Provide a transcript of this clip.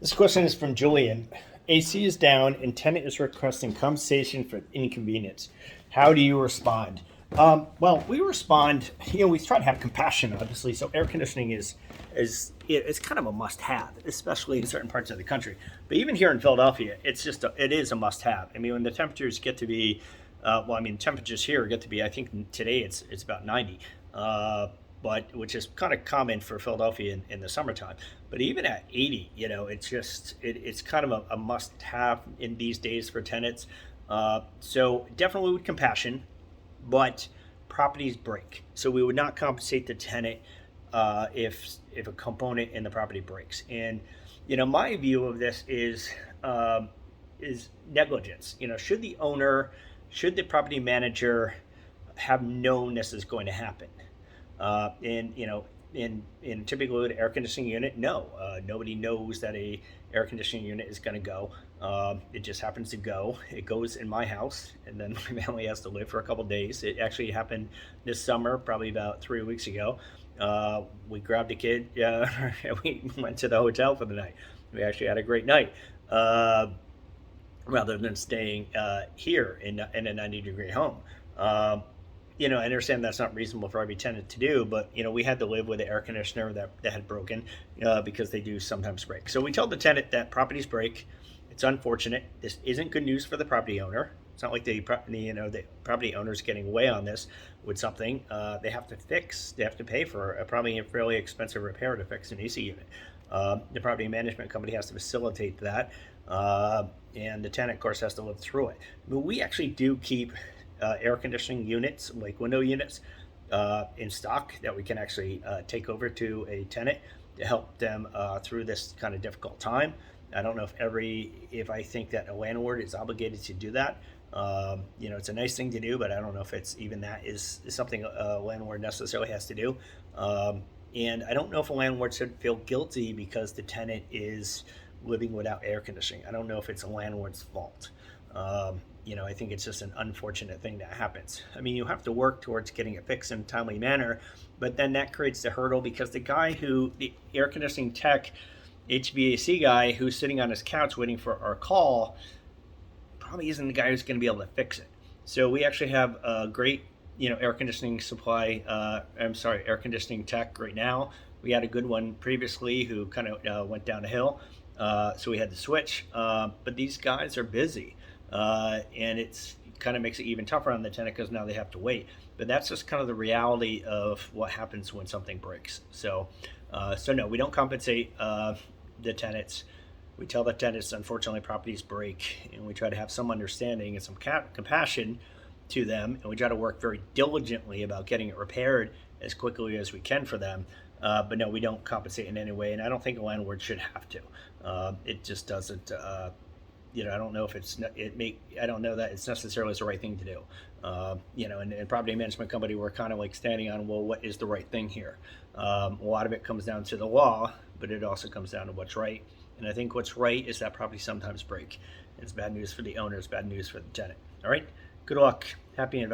This question is from Julian. AC is down and tenant is requesting compensation for inconvenience. How do you respond? Well, we respond. We try to have compassion, obviously. So air conditioning is kind of a must-have, especially in certain parts of the country. But even here in Philadelphia, it is a must-have. I mean, when the temperatures get to be, temperatures here get to be. I think today it's about 90. But which is kind of common for Philadelphia in the summertime. But even at 80, it's kind of a must-have in these days for tenants. So definitely with compassion, but properties break. So we would not compensate the tenant if a component in the property breaks. And my view of this is negligence. Should the property manager have known this is going to happen? In typically an air conditioning unit, no, nobody knows that a air conditioning unit is going to go. It just happens to go. It goes in my house, and then my family has to live for a couple of days. It actually happened this summer, probably about 3 weeks ago. We grabbed a kid. And we went to the hotel for the night. We actually had a great night. Rather than staying here in a 90-degree home. I understand that's not reasonable for every tenant to do, but we had to live with an air conditioner that had broken because they do sometimes break. So we told the tenant that properties break. It's unfortunate. This isn't good news for the property owner. It's not like the property owner's getting away on this with something. They have to fix. They have to pay for probably a fairly expensive repair to fix an AC unit. The property management company has to facilitate that, and the tenant, of course, has to live through it. But we actually do keep air conditioning units, like window units, in stock that we can actually take over to a tenant to help them through this kind of difficult time. I don't know if I think that a landlord is obligated to do that. It's a nice thing to do, but I don't know if it's even that is something a landlord necessarily has to do. And I don't know if a landlord should feel guilty because the tenant is living without air conditioning. I don't know if it's a landlord's fault. I think it's just an unfortunate thing that happens. I mean, you have to work towards getting it fixed in a timely manner, but then that creates the hurdle because the air conditioning tech, HVAC guy who's sitting on his couch waiting for our call, probably isn't the guy who's going to be able to fix it. So we actually have a great, air conditioning air conditioning tech right now. We had a good one previously who kind of went down a hill. So we had to switch, but these guys are busy. And it kind of makes it even tougher on the tenant because now they have to wait. But that's just kind of the reality of what happens when something breaks. So no, we don't compensate the tenants. We tell the tenants, unfortunately, properties break, and we try to have some understanding and some compassion to them, and we try to work very diligently about getting it repaired as quickly as we can for them. But no, we don't compensate in any way, and I don't think a landlord should have to. It just doesn't. I don't know if I don't know that it's necessarily the right thing to do. And property management company, we're kind of like standing on, well, what is the right thing here? A lot of it comes down to the law, but it also comes down to what's right. And I think what's right is that properties sometimes break. It's bad news for the owner. It's bad news for the tenant. All right. Good luck. Happy investing.